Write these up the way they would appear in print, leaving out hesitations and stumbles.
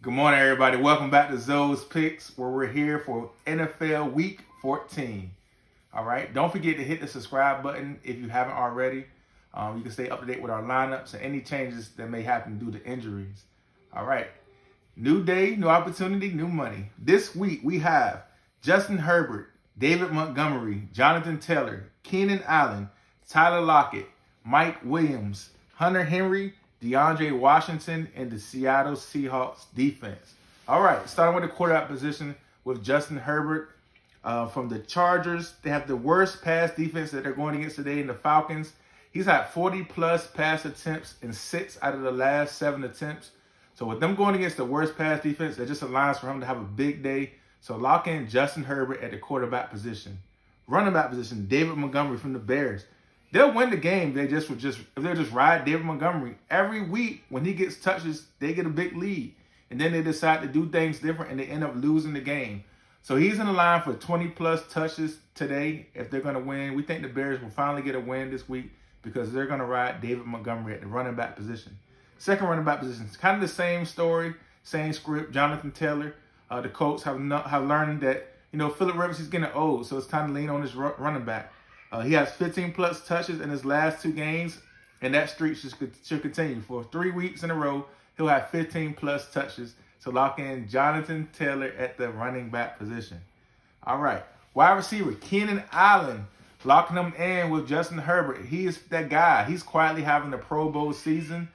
Good morning, everybody. Welcome back to Zoe's Picks, where we're here for NFL Week 14. All right. Don't forget to hit the subscribe button if you haven't already. You can stay up to date with our lineups and any changes that may happen due to injuries. All right. New day, new opportunity, new money. This week we have Justin Herbert, David Montgomery, Jonathan Taylor, Keenan Allen, Tyler Lockett, Mike Williams, Hunter Henry, DeAndre Washington, and the Seattle Seahawks defense. All right, starting with the quarterback position with Justin Herbert from the Chargers. They have the worst pass defense that they're going against today in the Falcons. He's had 40-plus pass attempts in 6 out of the last 7 attempts. So with them going against the worst pass defense, that just aligns for him to have a big day. So lock in Justin Herbert at the quarterback position. Running back position, David Montgomery from the Bears. They'll win the game. If they'll just ride David Montgomery. Every week when he gets touches, they get a big lead. And then they decide to do things different and they end up losing the game. So he's in the line for 20-plus touches today if they're going to win. We think the Bears will finally get a win this week because they're going to ride David Montgomery at the running back position. Second running back position is kind of the same story, same script. Jonathan Taylor. The Colts have learned that, Phillip Rivers is getting old, so it's time to lean on his running back. He has 15-plus touches in his last 2 games, and that streak should continue. For 3 weeks in a row, he'll have 15-plus touches. So lock in Jonathan Taylor at the running back position. All right. Wide receiver, Keenan Allen, locking him in with Justin Herbert. He is that guy. He's quietly having a Pro Bowl season.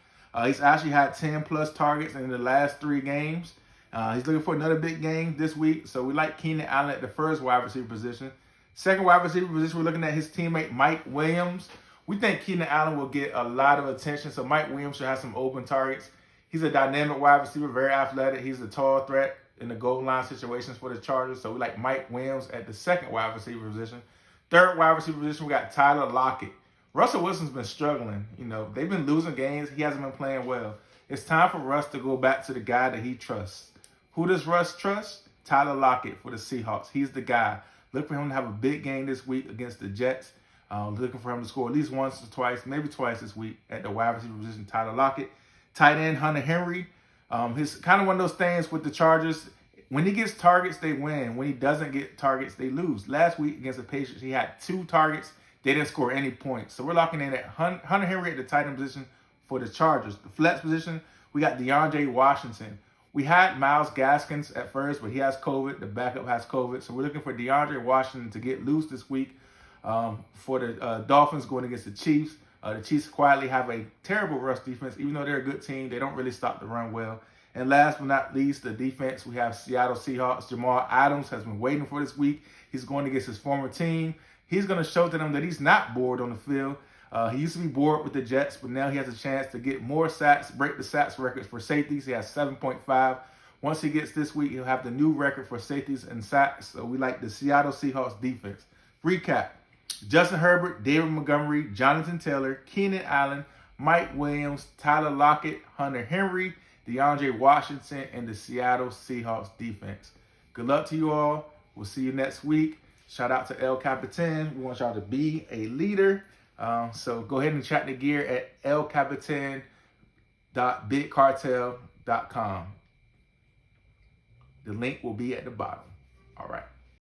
He's actually had 10-plus targets in the last 3 games. He's looking for another big game this week. So we like Keenan Allen at the first wide receiver position. Second wide receiver position, we're looking at his teammate Mike Williams. We think Keenan Allen will get a lot of attention, so Mike Williams should have some open targets. He's a dynamic wide receiver, very athletic. He's a tall threat in the goal line situations for the Chargers, so we like Mike Williams at the second wide receiver position. Third wide receiver position, we got Tyler Lockett. Russell Wilson's been struggling. They've been losing games. He hasn't been playing well. It's time for Russ to go back to the guy that he trusts. Who does Russ trust? Tyler Lockett for the Seahawks. He's the guy. Look for him to have a big game this week against the Jets. Looking for him to score at least once or twice, maybe twice this week at the wide receiver position, Tyler Lockett. Tight end, Hunter Henry. He's kind of one of those things with the Chargers. When he gets targets, they win. When he doesn't get targets, they lose. Last week against the Patriots, he had 2 targets. They didn't score any points. So we're locking in at Hunter Henry at the tight end position for the Chargers. The flex position, we got DeAndre Washington. We had Myles Gaskins at first, but he has COVID. The backup has COVID. So we're looking for DeAndre Washington to get loose this week for the Dolphins going against the Chiefs. The Chiefs quietly have a terrible rush defense. Even though they're a good team, they don't really stop the run well. And last but not least, the defense, we have Seattle Seahawks. Jamal Adams has been waiting for this week. He's going against his former team. He's going to show to them that he's not bored on the field. He used to be bored with the Jets, but now he has a chance to get more sacks, break the sacks records for safeties. He has 7.5. Once he gets this week, he'll have the new record for safeties and sacks. So we like the Seattle Seahawks defense. Recap. Justin Herbert, David Montgomery, Jonathan Taylor, Keenan Allen, Mike Williams, Tyler Lockett, Hunter Henry, DeAndre Washington, and the Seattle Seahawks defense. Good luck to you all. We'll see you next week. Shout out to El Capitan. We want y'all to be a leader. So go ahead and check the gear at elcapitan.bigcartel.com. The link will be at the bottom. All right.